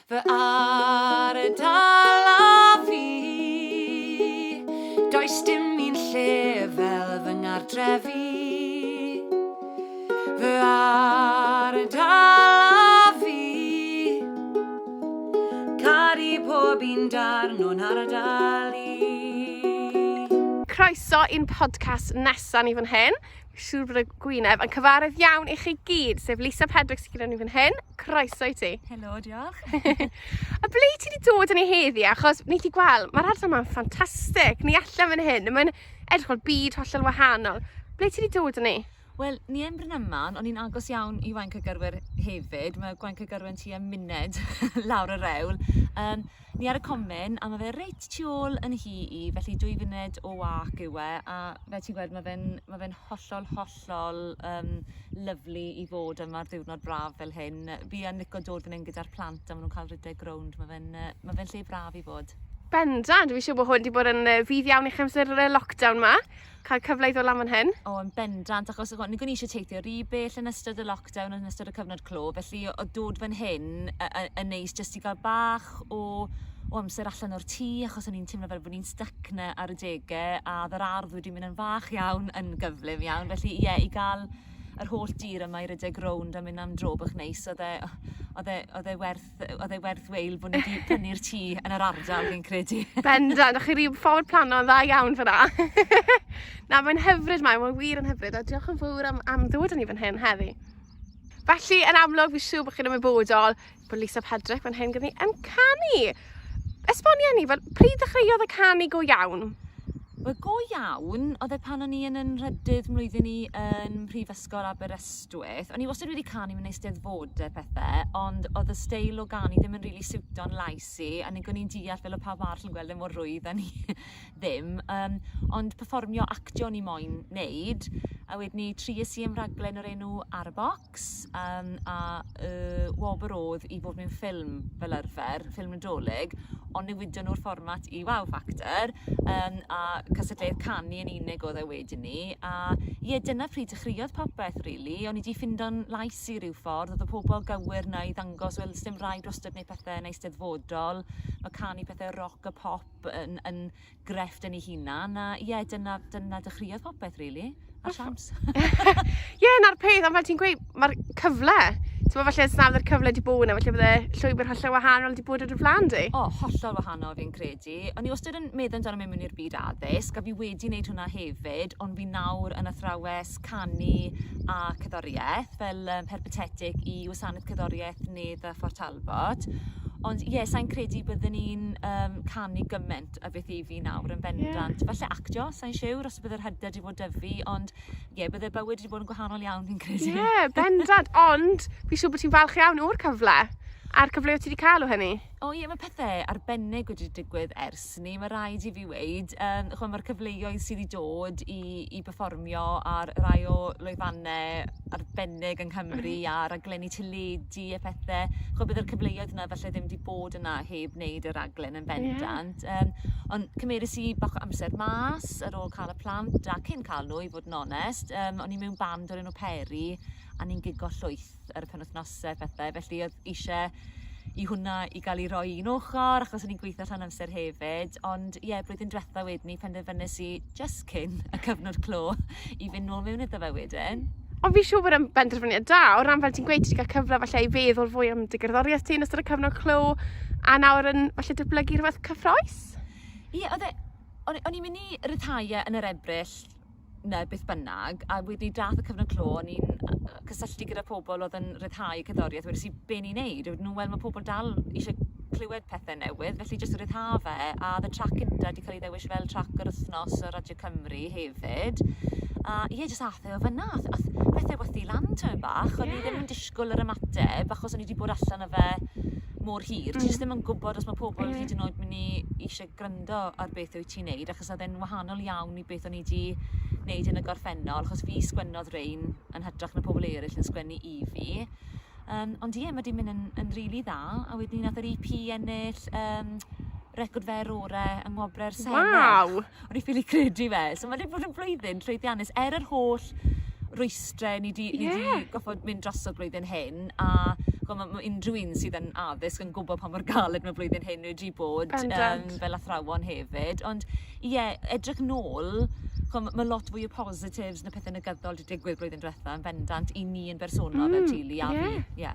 Fy ardal a fi, does dim un lle fel fy ngardrefi. Fy ardal a fi, caru pob un darn o'n ardal i. Croeso i'n podcast nesaf ni fan hyn. Siŵr bod y Gwyneb yn cyfarwydd iawn i chi gyd, sef Lisa Pedrick sy'n gyda ni fan hyn. Croeso i ti. Helo, diolch. A ble ti wedi dod yn ei heddi? Achos ni ti gweld, mae'r ardal yma'n ffantastig. Ni allan fan hyn, mae'n edrych o'r byd hollol wahanol. Ble ti wedi dod yn ei? Wel, ni yn Bryn Aman, ond ni'n agos iawn i Waen Cygyrwyr hefyd. Mae Waen Cygyrwyr tua muned lawr y rewl. Ni ar y comin, a mae fe reit tu ôl yn hi i, felly 2 funed o wac yw e, a fel ti'n gweld mae fe'n hollol lyflu i fod yma'r ddiwrnod braf fel hyn. Fi yn licio dod fan hyn gyda'r plant a maen nhw'n cael rhedeg rownd, mae fe'n lle braf i fod. Bendant, dwi'n siŵr bod hwn wedi bod yn fydd iawn i chi amser y lockdown ma. Cael cyfle i ddod lan fan hyn. O, yn bendant, achos ni gwni eisiau teithio rhy bell yn ystod y lockdown, yn ystod y cyfnod clo, felly o dod fan hyn yn neis jyst i gael bach o amser allan o'r tŷ, achos o'n i'n teimlo fel bod ni'n stuck na ar y degau, a dda'r ardd wedi mynd yn fach iawn, yn gyflym iawn, felly ie, i gael yr holl dir yma i rydeg rownd a mynd am dro bach neis, oedd e werth weil bod ni wedi prynu'r tŷ yn yr ardal, fi'n credu. Bendant, a chi rhyw ffordd plano dda iawn fyna. Na, mae'n hyfryd mae'n wir yn hyfryd, a diolch yn fawr am ddod â ni fan hyn heddi. Felly, yn amlwg, fi'n siŵr bod chi'n ymwybodol bod Lisa Pedrick fan hyn gyda ni yn canu. Esbonio ni, fel pryd ddechreuodd y canu go iawn? Wel, go iawn, oedd e pan o'n i yn Nrydydd mlwyddyn ni yn Prifysgol Aberystwyth. O'n i wastad wedi canu mewn eisteddfodau pethau, ond oedd y steil o ganu ddim yn rili siwto'n lais i, a ni gwni'n deall fel o pawb arall yn gweld e mor rwydd a ni ddim. Ond perfformio actio ni moyn wneud, a wedyn ni tries i ymraglen o'r enw Arbox, a wobr oedd i fod mewn ffilm fel arfer, ffilm nadolig, ond newidon nhw'r fformat i Wow Factor, a Castell-nedd canu yn unig oedd e wedyn ni, a ie, dyna pryd dechreuodd popeth, rili. O'n i wedi ffindo'n lais i ryw ffordd, oedd y pobl gywir na i ddangos, wel, sdim rhaid wastad neu pethau yn eisteddfodol, mae canu pethau rock a pop yn grefft yn ei hunan, a ie, dyna dechreuodd popeth, rili. Ar siams. Ie, na'r peth, ond fel ti'n gweud, mae'r cyfle. Ti'n meddwl falle snaf yr cyfle wedi bod yna, falle bydde llwybr hollol wahanol wedi bod ar y flan di? O, hollol wahanol fi'n credu. O'n i wastad yn meddwl amdano mewn i'r byd addysg, a fi wedi wneud hwnna hefyd, ond fi nawr yn athrawes canu a cerddoriaeth, fel perpetetig i wasanaeth cerddoriaeth Nedd a Fort Talbot. Ond ie, sa'n credu byddwn ni'n canu gymaint a beth i fi nawr yn bendant. Falle actio, sa'n siŵr os bydde'r hyder wedi bod dyfu, ond ie, bydde'r bywyd wedi bod yn gwahanol iawn fi'n credu. Ie, bendant, ond fi'n siŵr bod ti'n falch iawn o'r cyfle. A'r cyfle o ti wedi cael o hynny? O ie, mae pethau arbennig wedi digwydd ers ni, mae rhaid i fi weid. Mae'r cyfleoedd sydd wedi dod i perfformio ar rai o lwyfannau arbennig yng Nghymru a raglenni teledu a pethau. Bydd yr cyfleoedd yna falle ddim wedi bod yna heb wneud y raglen yn bendant. Ond cymerus i bach o amser mas ar ôl cael y plant a cyn cael nhw, i fod yn onest. O'n i mewn band o'r enw Peri a ni'n gigo llwyth ar y penwythnosau pethau, felly oedd eisiau i hwnna i gael ei roi un ochr, achos o'n i'n gweithio rhan amser hefyd, ond ie, blwyddyn diwetha wedyn ni penderfynus i just cyn y cyfnod clo i fynd nôl mewn iddo fe wedyn. Ond fi'n siŵr bod yn benderfyniad da, o ran fel ti'n gweud, ti wedi cael cyfle falle i feddwl fwy am dy gerddoriaeth ti yn ystod y cyfnod clo, a nawr yn falle dyblygu rhywbeth cyffroes? Ie, o'n i'n mynd i ryddhau yn yr Ebrill, na beth bynnag, a wedi dath y cyfnod clo, o'n i'n cysylltu gyda pobl oedd yn ryddhau cerddoriaeth, wedys i be ni'n neud, wedyn nhw, wel, mae pobl dal eisiau clywed pethau newydd, felly jyst ryddhau fe, a y trac cynta wedi cael ei ddewis fel trac yr wythnos o Radio Cymru hefyd, a ie, jyst athau o fyna, pethau wythi lan tyma bach, o'n i ddim yn disgwyl yr ymateb, achos o'n i wedi bod allan o fe mor hir. Ti jyst ddim yn gwybod os mae pobl hyd yn oed mynd i eisiau gryndo ar beth wyt ti'n neud, achos oedd e'n wahanol iawn i beth o'n i wedi wneud yn y gorffennol, achos fi sgwennodd rein yn hytrach na pobl eraill yn sgwennu i fi. Ond ie, mae wedi mynd yn rili dda, a wedyn ni nath yr EP ennill record fer orau yng Ngwobrau'r Senedd. Waw! O'n i ffili credu fe. So mae wedi bod yn blwyddyn llwyddiannus, yr holl rwystrau ni wedi goffod mynd drosodd blwyddyn hyn, a unrhyw un sydd yn addysg yn gwybod pa mor galed mae blwyddyn hyn wedi bod fel athrawon hefyd. Ond edrych nôl, mae lot fwy o positives na pethau negyddol wedi digwydd blwyddyn diwetha yn bendant i ni yn bersonol fel teulu a fi.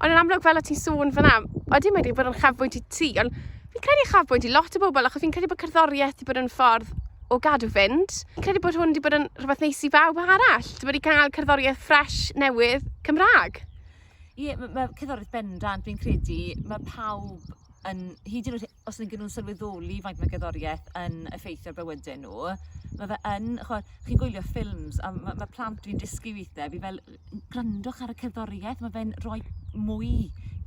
Ond yn amlwg fel o ti'n sôn fyna, oedden wedi bod yn chafbwynt i ti, ond fi'n credu chafbwynt i lot o bobl, achos fi'n credu bod cerddoriaeth wedi bod yn ffordd o gadw fynd. Fi'n credu bod hwn wedi bod yn rhywbeth neis i bawb arall. Wedi bod i cael cerddoriaeth ffres, newydd, Cymraeg. Mae cerddoriaeth bendant, fi'n credu, mae pawb yn, hyd yn oed os ni'n nhw'n sylweddoli faint mae cerddoriaeth yn effeithio'r bywydau nhw, mae fe yn, chi'n gwylio ffilms, a mae plant dwi'n dysgu weithiau, fi fel, gwrandwch ar y cerddoriaeth, mae fe'n rhoi mwy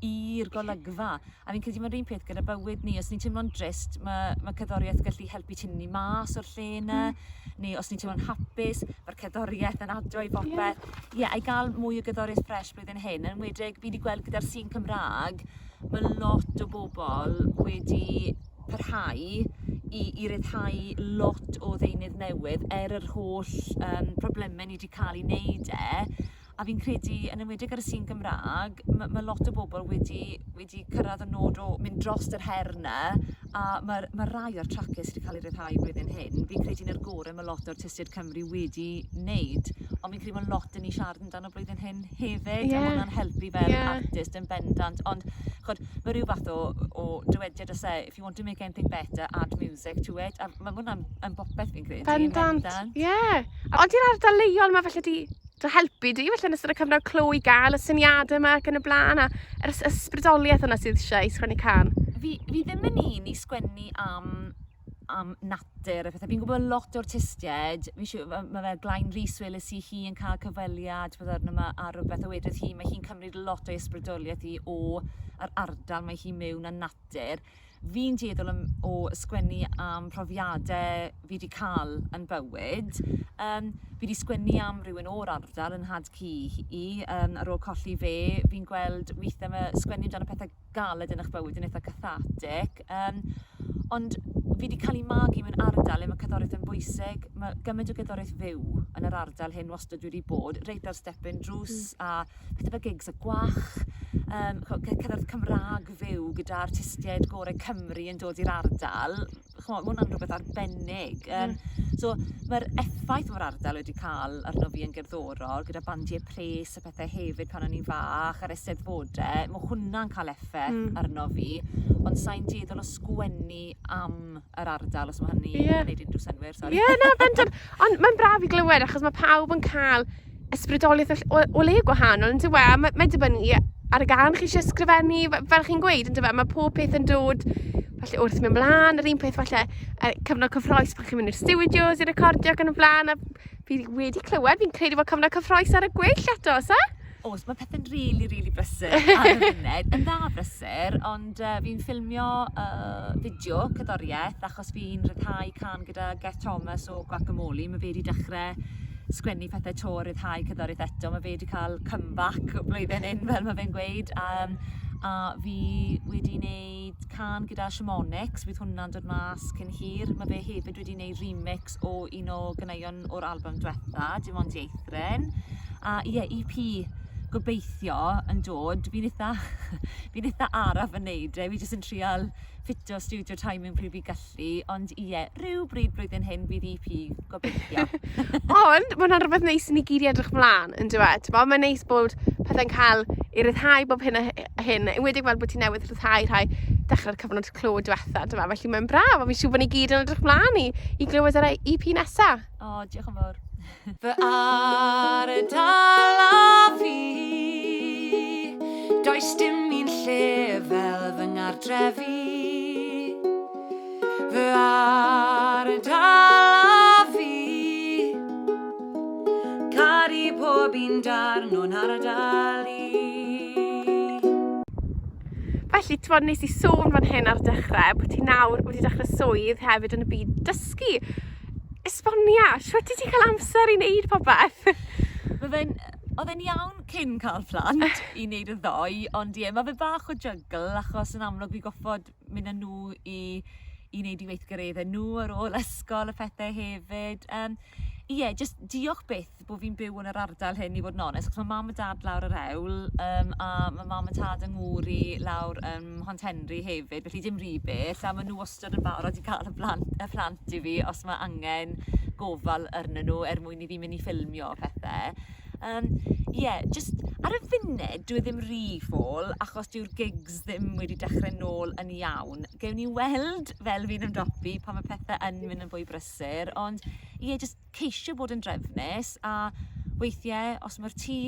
i'r golygfa. A fi'n credu mae'r un peth gyda bywyd ni, os ni'n teimlo'n drist, mae cerddoriaeth gallu helpu tynnu mas o'r lle yna, neu os ni'n teimlo'n hapus, mae'r cerddoriaeth yn adro i bopeth. I gael mwy o gerddoriaeth ffres blwyddyn hyn, yn wedig fi wedi gweld gyda'r sîn Cymraeg, mae lot o bobl wedi parhau i ryddhau lot o ddeunydd newydd yr holl problemau ni wedi cael ei wneud a fi'n credu yn ymwedig ar y sîn Gymraeg mae lot o bobl wedi cyrraedd y nod o mynd dros yr her yna a mae rai o'r traciau sydd wedi cael ei ryddhau blwyddyn hyn fi'n credu yn yr gorau mae lot o artistiaid Cymru wedi wneud ond fi'n credu mae lot yn ei siarad amdano blwyddyn hyn hefyd a mae hwnna'n helpu fel artist yn bendant ond mae rhyw fath o dywediad os if you want to make anything better add music to it a mae hwnna'n bopeth fi'n credu bendant ond i'r ardal leol mae felly di helpu di, felly yn ystod y cyfnod clo i gael y syniadau yma ac yn y blaen a yr ysbrydoliaeth yna sydd eisiau i sgwennu can. Fi ddim yn un i sgwennu am natur a pethau. Fi'n gwybod lot o artistiaid, mae fe Glaen Rhys weles i hi yn cael cyfweliad byddwn yma ar rhywbeth o wedodd hi, mae hi'n cymryd lot o ysbrydoliaeth hi o'r ardal mae hi mewn yn natur. Fi'n dueddol o sgwennu am profiadau fi wedi cael yn bywyd. Fi wedi sgwennu am rhywun o'r ardal yn had cu i ar ôl colli fe. Fi'n gweld weithiau mae sgwennu amdano pethau galed yn eich bywyd yn eitha cathartic. Ond fi wedi cael ei magu mewn ardal le mae cerddoriaeth yn bwysig. Mae gymaint o gerddoriaeth fyw yn yr ardal hyn wastad wedi bod. Reit ar stepyn drws a pethau fel gigs y gwach. Cerddoriaeth Cymraeg fyw gyda artistiaid gorau Cymru yn dod i'r ardal. Mae hwnna'n rhywbeth arbennig. So mae'r effaith o'r ardal wedi cael arno fi yn gerddorol gyda bandiau pres a pethau hefyd pan o'n i'n fach ar eisteddfodau. Mae hwnna'n cael effaith arno fi ond sa'n dueddol o sgwennu am yr ardal os mae hynny yn gwneud unrhyw synwyr. Bendant. Ond mae'n braf i glywed achos mae pawb yn cael ysbrydoliaeth o le gwahanol. Mae'n dibynnu ar y gan chi eisiau ysgrifennu, fel chi'n gweud, mae pob peth yn dod falle wrth mynd mlaen, yr un peth falle cyfnod cyffroes pan chi'n mynd i'r studios i recordio ac yn y blaen, a fi wedi clywed, fi'n credu bod cyfnod cyffroes ar y gweill eto, oes e? Oes, mae pethau'n rili brysur ar y funud, yn dda brysur, ond fi'n ffilmio fideo cerddoriaeth achos fi'n rhyddhau can gyda Geth Thomas o Guacamole, mae fe wedi dechrau sgwennu pethau to ryddhau cerddoriaeth eto, mae fe wedi cael comeback blwyddyn hyn fel mae fe'n gweud a fi wedi wneud can gyda Shamonics, bydd hwnna'n dod mas cyn hir, mae fe hefyd wedi wneud remix o un o ganeuon o'r album diwetha, dim ond Ieithryn a EP gobeithio yn dod, fi'n eitha araf yn neud fi jyst yn trial ffitio studio time yn pryd fi gallu, ond rhyw bryd blwyddyn hyn bydd EP gobeithio. Ond mae hwnna'n rhywbeth neis i ni gyd i edrych mlaen yn dweud. Mae'n neis bod pethau'n cael ei ryddhau bob hyn a hyn, yn wedi gweld bod ti'n newydd ryddhau rhai dechrau'r cyfnod clo diwetha, felly mae'n braf, a fi'n siŵr bod ni gyd yn edrych mlaen i glywed yr EP nesaf. Diolch yn fawr. Fy ardal a fi, does dim un lle fel fy ngardrefi. Fy ardal a fi, caru pob un darn o'n ardal i. Felly, ti'n nes i sôn fan hyn ar dechrau bod ti nawr wedi dechrau swydd hefyd yn y byd dysgu. Esbonia, shwt ti cael amser i wneud popeth? Oedd e'n iawn cyn cael plant i wneud y ddoi, ond mae fe bach o jygl achos yn amlwg fi goffod mynd â nhw i wneud i weithgareddau nhw ar ôl ysgol y pethau hefyd. just diolch byth bod fi'n byw yn yr ardal hyn i fod yn onest, achos mae mam a dad lawr yr ewl, a mae mam a dad yng ngŵr i lawr Hont Henry hefyd, felly dim rhy bell, a maen nhw wastad yn barod i cael y plant i fi os mae angen gofal arnyn nhw mwyn i fi mynd i ffilmio pethau. Just ar y funud dwi ddim rhy ffôl achos dyw'r gigs ddim wedi dechrau nôl yn iawn. Gewn ni weld fel fi'n ymdopi pan mae pethau yn mynd yn fwy brysur, ond just ceisio bod yn drefnus a weithiau os mae'r tŷ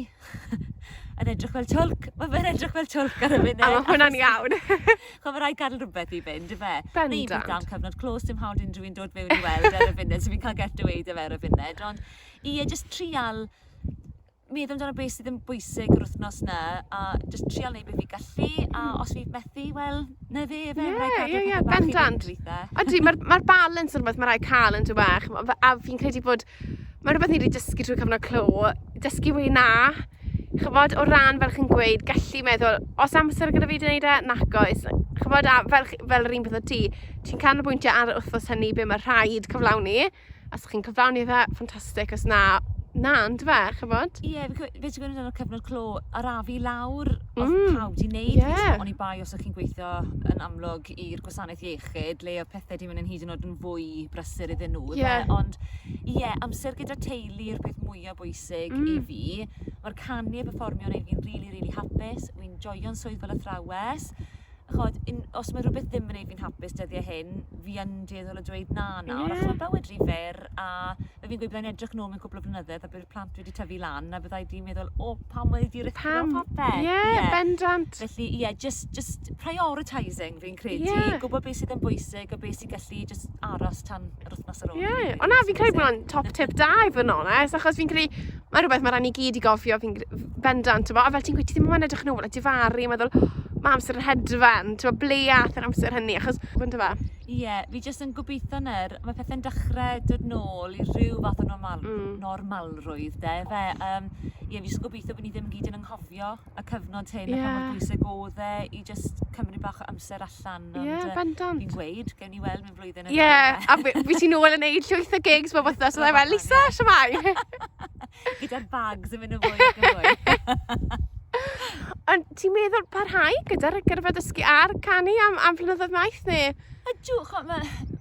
yn edrych fel twlc, mae fe'n edrych fel twlc ar y funud. A mae hwnna'n iawn. Mae rhaid gadael rhywbeth i fynd, yfe? Bendant. Neu bydd dan cyfnod clos, dim hawdd unrhyw un dod fewn i weld ar y funud, so fi'n cael get away dy fe ar y funud. Ond just trial meddwl amdano beth sydd yn bwysig yr wythnos na, a just trial neud beth fi gallu, a os fi methu, wel, na fe, bendant. Ydy, mae'r balance yn rhywbeth mae rhaid cael yn dweud, a fi'n credu bod, mae rhywbeth ni wedi dysgu trwy cyfnod clo, dysgu wei na, chybod, o ran fel chi'n gweud, gallu meddwl, os amser gyda fi wedi gwneud e, nac oes, chybod, fel yr un peth o ti, ti'n canolbwyntio ar y wythnos hynny be mae rhaid cyflawni, a os chi'n cyflawni fe, ffantastig, os na, yn dy fe, chybod? Fe ti'n gwneud yn y cyfnod clo, arafu lawr, oedd pawb di wneud, ond i bai os ych chi'n gweithio yn amlwg i'r gwasanaeth iechyd, le o pethau di mynd yn hyd yn oed yn fwy brysur iddyn nhw, ond amser gyda teulu yw'r peth mwyaf bwysig i fi. Mae'r canu a perfformio wneud fi'n really hapus, fi'n joio'n swydd fel athrawes. Os mae rhywbeth ddim yn gwneud fi'n hapus dyddiau hyn, fi yn dueddol o dweud na nawr, achos mae bywyd rhy fyr, a fi'n gweud byddai'n edrych nôl mewn cwbl o flynyddoedd, a byddai'r plant wedi tyfu lan, a byddai di meddwl, pam wedi rithro popeth. Bendant. Felly, just prioritising fi'n credu, gwybod beth sydd yn bwysig, a beth sydd gallu just aros tan yr wythnos ar ôl. Ond na, fi'n credu bod hwnna'n top tip da i fod yn onest, achos fi'n credu, mae rhywbeth mae rhaid ni gyd i gofio, fi'n bendant, a fel ti'n gweud, ti ddim yn edrych nôl, a difaru, meddwl, mae amser yn hedfan, ti'n bleath yr amser hynny, achos bwnt o fe. Fi jyst yn gobeithio mae pethau'n dechrau dod nôl i rhyw fath o normalrwydd, de, fe. Fi jyst yn gobeithio bod ni ddim gyd yn anghofio y cyfnod hyn, a pan mor bwysig oedd i jyst cymryd bach o amser allan. Bendant. Fi'n gweud, gewn ni weld mewn flwyddyn yn a fi ti'n nôl yn neud llwyth o gigs bob wythnos, a dda Lisa, siamai. Gyda'r bags yn mynd yn fwy ac yn fwy. Ond ti'n meddwl parhau gyda'r gyrfa dysgu ar canu am flynyddoedd maith, neu? Ydw,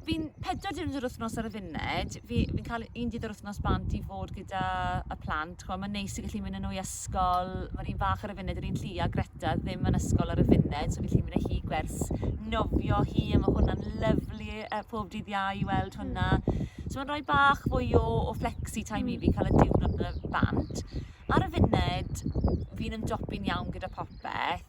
fi'n 4 diwrnod yr wythnos ar y funud. Fi'n cael 1 dydd yr wythnos bant i fod gyda y plant. Mae'n neis i gallu mynd yn nhw i ysgol. Mae'r un fach ar y funud, yr un Llia, Greta, ddim yn ysgol ar y funud. So fi'n mynd â hi gwers nofio hi, a mae hwnna'n lyflu pob dydd Iau i weld hwnna. So mae'n rhoi bach fwy o flexi time i fi cael y diwrnod yn y bant. Ar y funud, fi'n ymdopi'n iawn gyda popeth.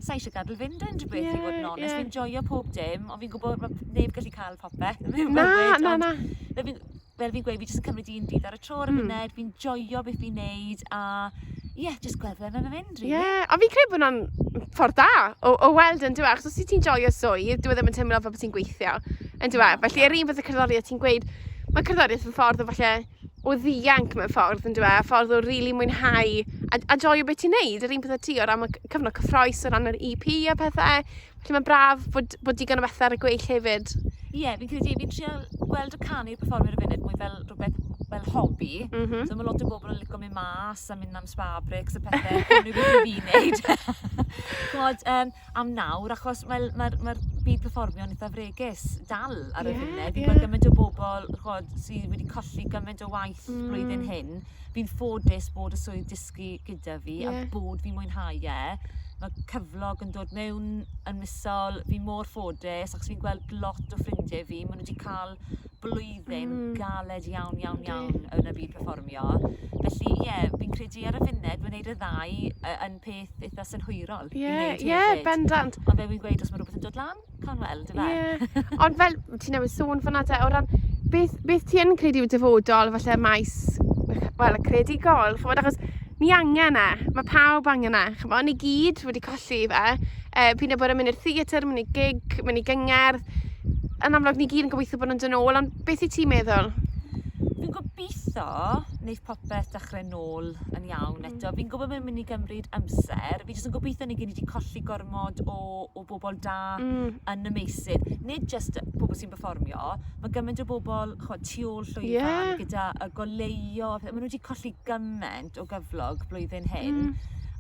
Sa eisiau gadael fynd yn rhywbeth i fod yn onest. Fi'n joio pob dim, ond fi'n gwybod mae neb gallu cael popeth. Na. Fel fi'n gweud, fi jyst yn cymryd 1 dydd ar y tro ar y funud, fi'n joio beth fi'n neud, a jyst gweld fe yn fynd, rili. Ond fi'n credu bod hwnna'n ffordd da o weld yn dweud, achos os ti'n joio swydd, dwi ddim yn teimlo fel bod ti'n gweithio yn dweud. Felly, yr un fath y cerddoriaeth ti'n gweud, mae cerddoriaeth yn ffordd o falle o ddianc mewn ffordd yn dweud, ffordd o rili mwynhau a joio beth ti'n neud, yr un peth o ti o ran cyfnod cyffroes o ran yr EP a pethau. Felly mae'n braf bod digon o bethau ar y gweill hefyd. Fi'n credu, fi'n trial gweld y canu'r perfformio ar y funud mwy fel rhywbeth fel hobi. So mae lot o bobl yn licio mynd mas a mynd am spa breaks a pethau, hwnnw beth i fi'n neud. Am nawr, achos mae'r byd perfformio'n eitha fregus dal ar y funud. Fi'n gweld gymaint o bobl sydd wedi colli gymaint o waith blwyddyn hyn. Fi'n ffodus bod y swydd dysgu gyda fi a bod fi'n mwynhau Mae cyflog yn dod mewn yn misol, fi mor ffodus, achos fi'n gweld lot o ffrindiau fi, maen nhw wedi cael blwyddyn galed iawn yn y byd perfformio. Felly, fi'n credu ar y funud, mae'n gwneud y ddau yn peth eitha synhwyrol. Bendant. Ond fe fi'n gweud, os mae rhywbeth yn dod lan, cael weld, yfe? Ond fel, ti'n newid sôn fan'na o ran, beth ti yn credu yw dyfodol, falle maes, wel, y credigol, chymod, achos ni angen mae pawb angen chymod, ni gyd wedi colli fe, pyn o bod yn mynd i'r theatr, mynd i gig, mynd i gyngerdd, yn amlwg ni gyd yn gobeithio bod nhw'n dod nôl, ond beth i ti'n meddwl? Fi'n gobeithio wneud popeth dechrau nôl yn iawn eto. Fi'n gwybod mae'n mynd i gymryd amser. Fi jyst yn gobeithio ni gyd wedi colli gormod o bobl da yn y meysydd. Nid jyst bobl sy'n performio, mae gymaint o bobl tu ôl llwyfan gyda y goleio. Maen nhw wedi colli gymaint o gyflog blwyddyn hyn.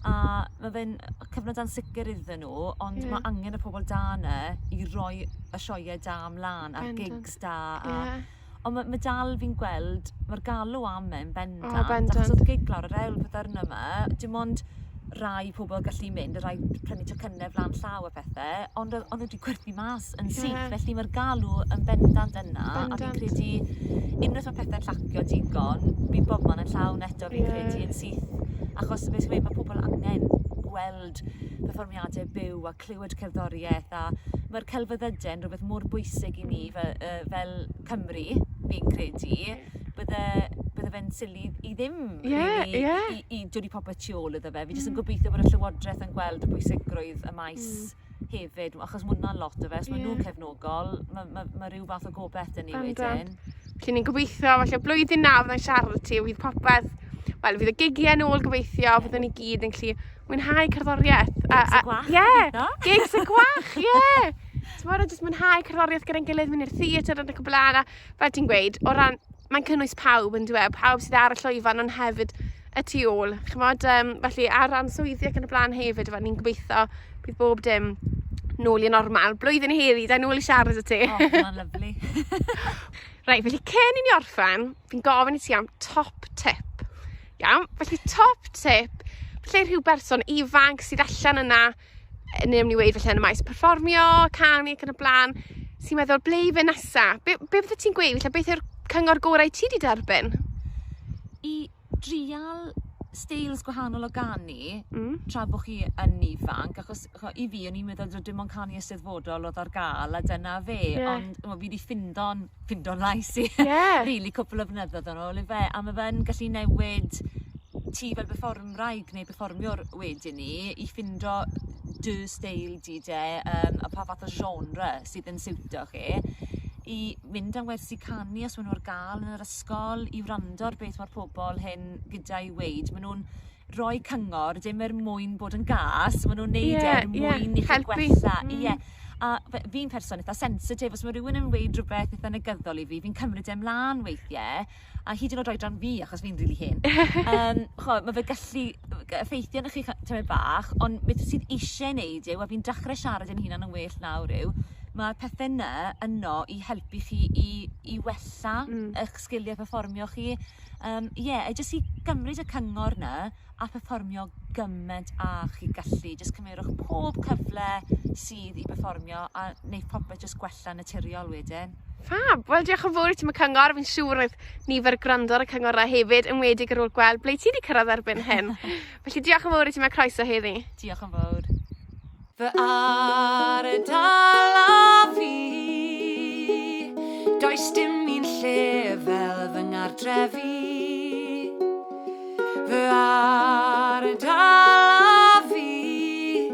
A mae fe'n cyfnod ansicr iddyn nhw, ond mae angen y pobl da yna i roi y sioeau da ymlaen a'r gigs da. Ond mae dal fi'n gweld, mae'r galw am e'n bendant. Achos oedd gig lawr yr ewl byddarn yma, dim ond rai pobl gallu mynd, rai prynu tocynnau flan llaw a pethau, ond oedd wedi gwerthu mas yn syth. Felly mae'r galw yn bendant yna. A fi'n credu, unwaith mae pethau'n llacio digon, bydd bobman yn llawn eto fi'n credu yn syth. Achos mae pobl angen gweld perfformiadau byw a clywed cerddoriaeth, a mae'r celfyddydau'n rhywbeth mor bwysig i ni fel Cymru, fi'n credu. Bydde fe'n sili i ddim i dod i popeth tu ôl iddo fe. Fi jyst yn gobeithio bod y Llywodraeth yn gweld y bwysigrwydd y maes hefyd, achos mae hwnna'n lot o fe. Os mae nhw'n cefnogol, mae rhyw fath o gobeith yn ei wedyn. Felly ni'n gobeithio, falle blwyddyn na fyddai'n siarad ti, fydd popeth, wel, fydd y gigiau nôl gobeithio, byddwn ni gyd yn gallu mwynhau cerddoriaeth. Gigs y gwach. Gigs y gwach, Ti'n jyst mwynhau cerddoriaeth gyda'n gilydd, mynd i'r theatr yn y cwblan, a fel ti'n gweud, o ran, mae'n cynnwys pawb yn dweud, pawb sydd ar y llwyfan, ond hefyd y tu ôl. Chymod, felly ar ran swyddi ac yn y blaen hefyd, ni'n gobeithio bydd bob dim nôl i normal. Blwyddyn heddi, da nôl i siarad y ti. O, hwnna'n lyflu. Reit, felly cyn i ni orffen, fi'n gofyn i ti am top tip. Iawn, felly top tip, felly rhyw berson ifanc sydd allan yna, neu ni wedi felly yn y maes perfformio, canu ac yn y blaen, sy'n meddwl, ble i fe nesa? Be bydde ti'n gweud? Felly, beth yw'r cyngor gorau ti wedi derbyn? I drial steils gwahanol o ganu, tra bod chi yn ifanc, achos i fi o'n i'n meddwl dim ond canu eisteddfodol oedd ar gael, a dyna fe, ond fi wedi ffindo'n lais i, rili cwpl o flynyddoedd yn ôl i fe, a mae fe'n gallu newid ti fel perfformwraig neu perfformiwr wedyn ni, i ffindo dy steil di a pa fath o genre sydd yn siwtio chi, i mynd am wersi canu os maen nhw ar gael yn yr ysgol, i wrando ar beth mae'r pobl hyn gyda i weid. Maen nhw'n rhoi cyngor, dim mwyn bod yn gas, maen nhw'n neud mwyn i chi gwella. A fi'n person eitha sensitif, os mae rhywun yn weid rhywbeth eitha negyddol i fi, fi'n cymryd e mlaen weithiau, a hyd yn oed oedran fi, achos fi'n rili hen. Mae fe gallu effeithio yn chi tymau bach, ond beth sydd eisiau neud yw, a fi'n dechrau siarad yn hunan yn well nawr yw, mae pethau yno i helpu chi i wella eich sgiliau perfformio chi. Jyst i gymryd y cyngor yna a perfformio gymaint a chi gallu. Jyst cymerwch pob cyfle sydd i perfformio a wneud popeth jyst gwella naturiol wedyn. Fab! Wel, diolch yn fawr i ti am y cyngor. Fi'n siŵr oedd nifer gwrando ar y cyngorau hefyd, yn wedig ar ôl gweld ble ti wedi cyrraedd erbyn hyn. Felly diolch yn fawr i ti am y croeso heddi. Diolch yn fawr. Fy ardal a fi, does dim un lle fel fy ngardrefi. Fy ardal a fi,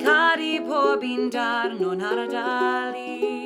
caru pob un darn o'n ardal i.